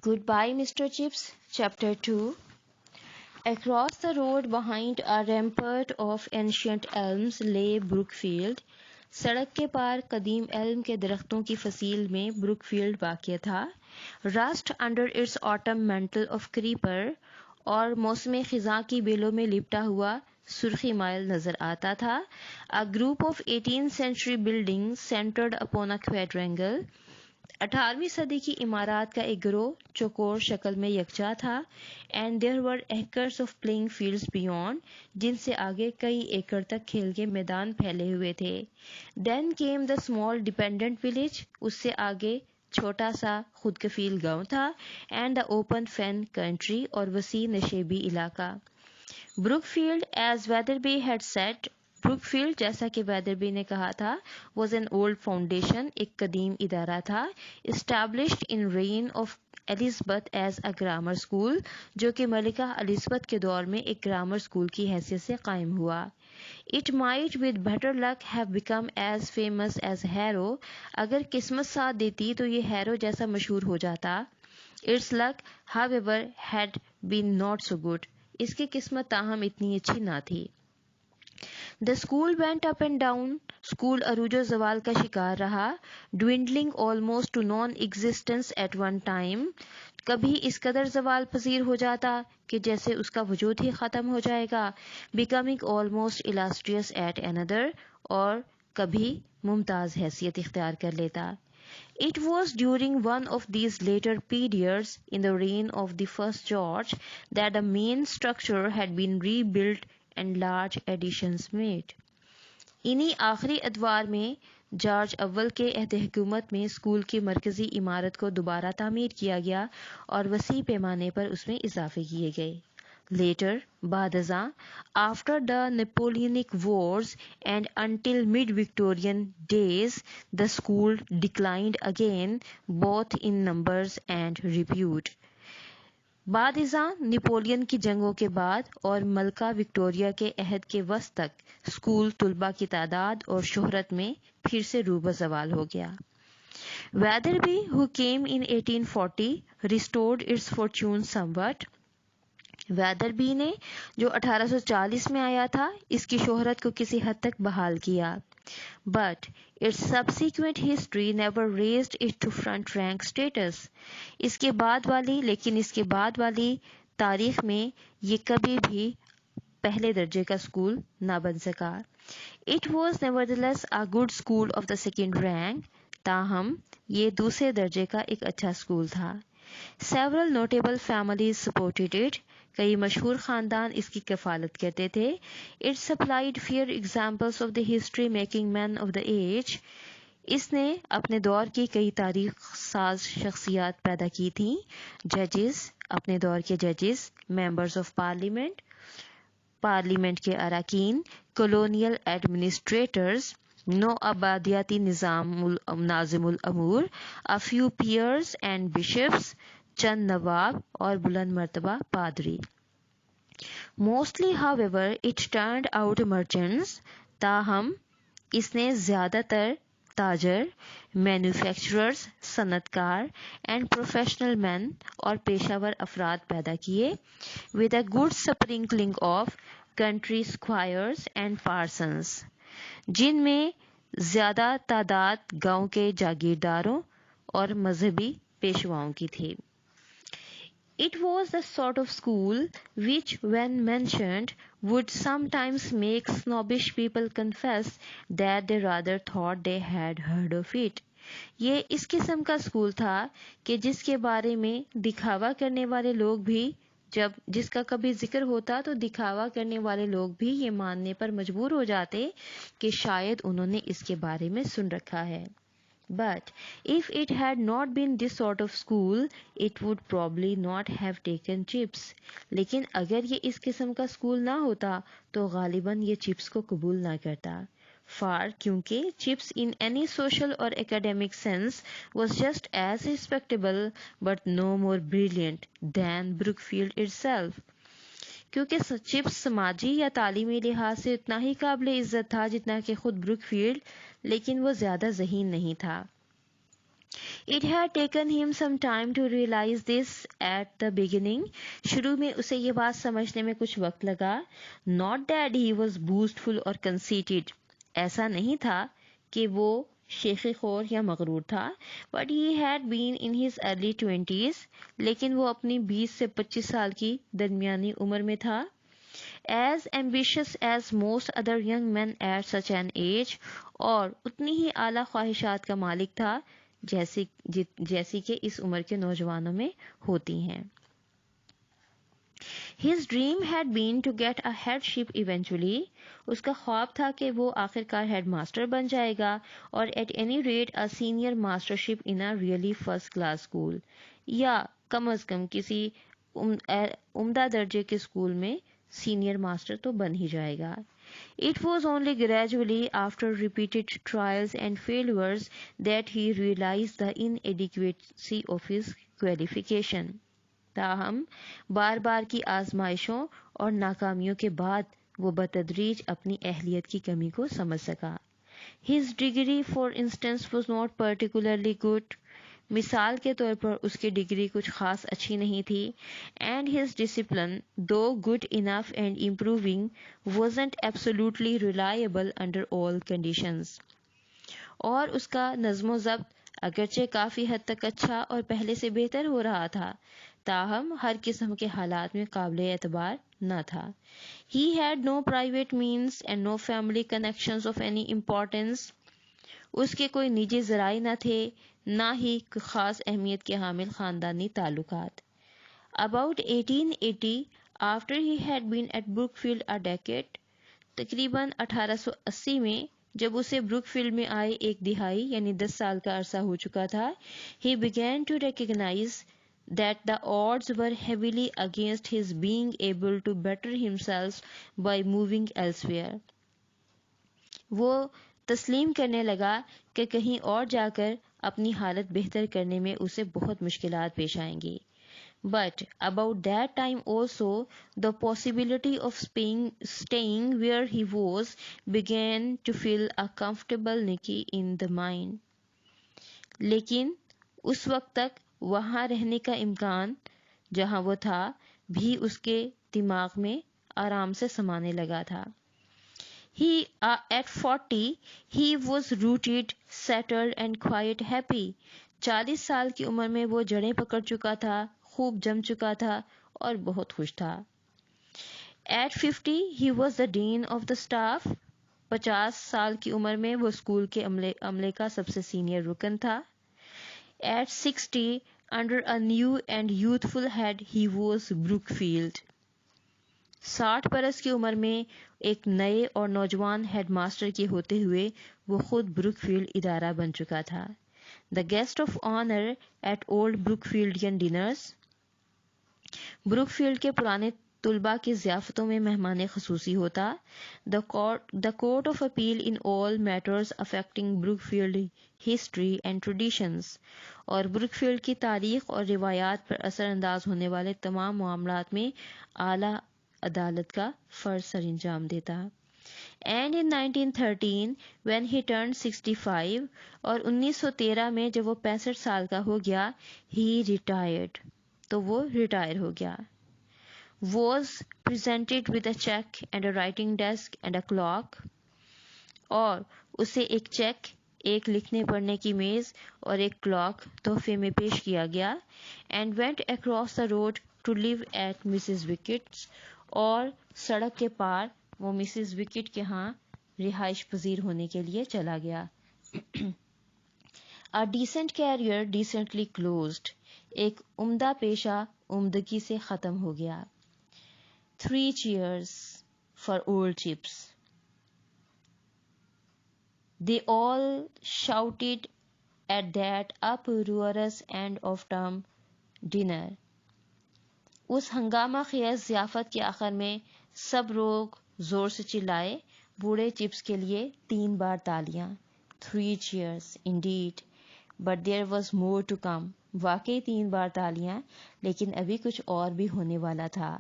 Goodbye, Mr. Chips. Chapter 2. Across the road behind a rampart of ancient elms lay Brookfield. सड़क के पार कदीम Elm के दरख्तों की फसील में ब्रुकफील्ड वाक़ था. Rust under its autumn mental of creeper और मौसम ख़िज़ा की बेलों में लिपटा हुआ सुर्खी माइल नज़र आता था. A group of 18th century buildings centered upon a quadrangle. 18वीं सदी की इमारत का एक गिरोह चौकोर शक्ल में यकजा था. And there were acres of playing fields beyond, जिनसे आगे कई एकड़ तक खेल के मैदान फैले हुए थे. Then came the small dependent village, उससे आगे छोटा सा खुद कफील गांव था. And the open fen country और वसी नशेबी इलाका. Brookfield as Wetherby had set, Brookfield जैसा कि वेदरबी ने कहा था, वॉज एन ओल्ड फाउंडेशन, एक कदीम इदारा था. Established in reign of Elizabeth as a grammar school, जो कि मलिका एलिज़ाबेथ के दौर में एक ग्रामर स्कूल की हैसियत से कायम हुआ. It might with better luck have become as famous as Harrow, अगर किस्मत साथ देती तो ये हैरो जैसा मशहूर हो जाता. Its luck however had been not so good, इसकी किस्मत ताहम इतनी अच्छी ना थी. The school went up and down, school अरूजो जवाल का शिकार रहा. Dwindling almost to non-existence at one time, कभी इस कदर जवाल पजीर हो जाता कि जैसे उसका वजूद ही ख़त्म हो जाएगा. Becoming almost illustrious at another, और कभी मुमताज़ हैसियत इख्तियार कर लेता. It was during one of these later periods in the reign of the first George that the main structure had been rebuilt and large additions made. इन्हीं आखिरी अदवार में George अव्वल के अहद हुकूमत में स्कूल की मरकज़ी इमारत को दोबारा तामीर किया गया और वसी पैमाने पर उसमें इजाफे किए गए. Later, बादज़ा, after the Napoleonic Wars and until mid-Victorian days, the school declined again, both in numbers and repute. बादज़ा नेपोलियन की जंगों के बाद और मलका विक्टोरिया के अहद के वस्त तक स्कूल तुलबा की तादाद और शोहरत में फिर से रूब ज़वाल हो गया. Weatherby, who came in 1840, restored its fortune somewhat. Wetherby ने जो 1840 में आया था इसकी शोहरत को किसी हद तक बहाल किया. But its subsequent history never raised it to front rank status. इसके बाद वाली तारीख में ये कभी भी पहले दर्जे का स्कूल ना बन सका. It was nevertheless a good school of the second rank. ताहम ये दूसरे दर्जे का एक अच्छा स्कूल था. Several notable families supported it. कई मशहूर ख़ानदान इसकी कफ़ालत करते थे. It supplied fair examples of the history making men of the age. इसने अपने दौर की कई तारीख साज शख्सियात पैदा की थी. जजेस, अपने दौर के जजेस, मेंबर्स ऑफ पार्लियामेंट, पार्लियामेंट के अरकान, कॉलोनियल एडमिनिस्ट्रेटर्स, नो आबादियाती नाज़िमुल अमूर, a few peers and bishops, चंद नवाब और बुलंद मर्तबा पादरी. Mostly, however, it turned out merchants. ताहम इसने ज़्यादातर ताजर, मैन्युफैक्चरर्स, सनतकार एंड प्रोफेशनल मैन और पेशावर अफराद पैदा किए. with a good sprinkling of country squires and parsons, जिनमें ज़्यादा तादाद गांव के जागीरदारों और मजहबी पेशवाओं की थी. It was the sort of school which, when mentioned, would sometimes make snobbish people confess that they rather thought they had heard of it. ये इस किस्म का स्कूल था कि जिसके बारे में दिखावा करने वाले लोग भी, जब जिसका कभी जिक्र होता तो दिखावा करने वाले लोग भी ये मानने पर मजबूर हो जाते कि शायद उन्होंने इसके बारे में सुन रखा है. But if it had not been this sort of school, it would probably not have taken chips. लेकिन अगर ये इस किस्म का स्कूल ना होता तो गालिबन ये चिप्स को कबूल ना करता. Far, क्योंकि chips in any social or academic sense was just as respectable but no more brilliant than Brookfield itself. क्योंकि चिप्स समाजी या तालीमी लिहाज से उतना ही काबिल इज़्ज़त था जितना कि खुद ब्रुकफील्ड, लेकिन वो ज़्यादा ज़हीन नहीं था. It had taken him some time to realize this at the beginning. शुरू में उसे ये बात समझने में कुछ वक्त लगा. Not that he was boastful or conceited. ऐसा नहीं था कि वो शेखी खोर या मगरूर था. But he had been in his early 20s. लेकिन वो अपनी 20 से 25 साल की दरमियानी उम्र में था. As ambitious as most other young men at such an age, और उतनी ही आला ख्वाहिशात का मालिक था जैसी कि इस उम्र के नौजवानों में होती हैं. His dream had been to get a headship eventually. उसका ख्वाब था कि वो आखिरकार हेड मास्टर बन जाएगा, और at any rate a senior mastership in a really first class school, या कम अज कम किसी उम्दा दर्जे के स्कूल में सीनियर मास्टर तो बन ही जाएगा. It was only gradually, after repeated trials and failures, that he realized the inadequacy of his qualification. ताहम बार बार की आजमाइशों और नाकामियों के बाद वो बतदरीज अपनी अहलियत की कमी को समझ सका. His degree, for instance, was not particularly good. मिसाल के तौर पर उसकी डिग्री कुछ खास अच्छी नहीं थी. And his discipline, though good enough and improving, wasn't absolutely reliable under all conditions. और उसका नज़्म ज़ब्त अगरचे काफ़ी हद तक अच्छा और पहले से बेहतर हो रहा था, ताहम हर किस्म के हालात में काबिल एतबार न था. He had no private means and no family connections of any importance. उसके कोई निजी ज़राए न थे, ना ही ख़ास अहमियत के हामिल ख़ानदानी ताल्लुकात. About 1880, after he had been at Brookfield a decade, तकरीबन 1880 में जब उसे ब्रुकफील्ड में आए एक दिहाई यानी 10 साल का अरसा हो चुका था, he began to recognize that the odds were heavily against his being able to better himself by moving elsewhere. वो तस्लीम करने लगा कि कहीं और जाकर अपनी हालत बेहतर करने में उसे बहुत मुश्किलात पेश आएंगी. But about that time also, the possibility of staying where he was began to feel a comfortable niche in the mind. लेकिन उस वक्त तक वहाँ रहने का इम्कान जहाँ वो था भी उसके दिमाग में आराम से समाने लगा था. At 40, he was rooted, settled and quite happy. 40 साल की उम्र में वो जड़ें पकड़ चुका था, खूब जम चुका था और बहुत खुश था. At 50, he was the dean of the staff. 50 साल की उम्र में वो स्कूल के अमले का सबसे सीनियर रुकन था. At 60, under a new and youthful head, he was Brookfield. 60 बरस की उम्र में एक नए और नौजवान हेडमास्टर के होते हुए वो खुद ब्रुकफील्ड इदारा बन चुका था. The guest of honour at old Brookfieldian dinners. Brookfield के पुराने तुलबा की ज़ियाफ़तों में मेहमान खसूसी होता. The court of appeal in all matters affecting Brookfield history and traditions. और ब्रुकफील्ड की तारीख और रिवायात पर असरअंदाज होने वाले तमाम मामलात में आला अदालत का फ़र्ज सरंजाम देता. And in 1913, when he turned 65, और 1913 में जब वो 65 साल का हो गया, he retired, तो वो रिटायर हो गया. Was presented with a check and a writing desk and a clock. और उसे एक चेक, एक लिखने पढ़ने की मेज़ और एक क्लॉक तोहफे में पेश किया गया. And went across the road to live at Mrs. Wicket's. और सड़क के पार वो मिसेस विकेट के यहाँ रिहाइश पजीर होने के लिए चला गया. A decent career decently closed. एक उम्दा पेशा उम्दगी से ख़त्म हो गया. 3 cheers for old chips. They all shouted at that uproarious end of term dinner. उस हंगामा खेज ज़ियाफ़त के आखिर में सब लोग ज़ोर से चिल्लाए, बूढ़े चिप्स के लिए 3 बार तालियां. 3 cheers indeed, but there was more to come. वाकई 3 बार तालियां, लेकिन अभी कुछ और भी होने वाला था.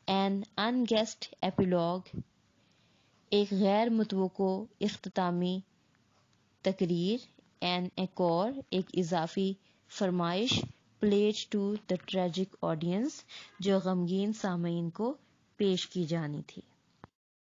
An unguessed epilogue, एक गैर मुतवक्को इख्तितामी तकरीर, این ایکور ایک اضافی فرمائش played to the tragic audience جو غمگین سامعین کو پیش کی جانی تھی۔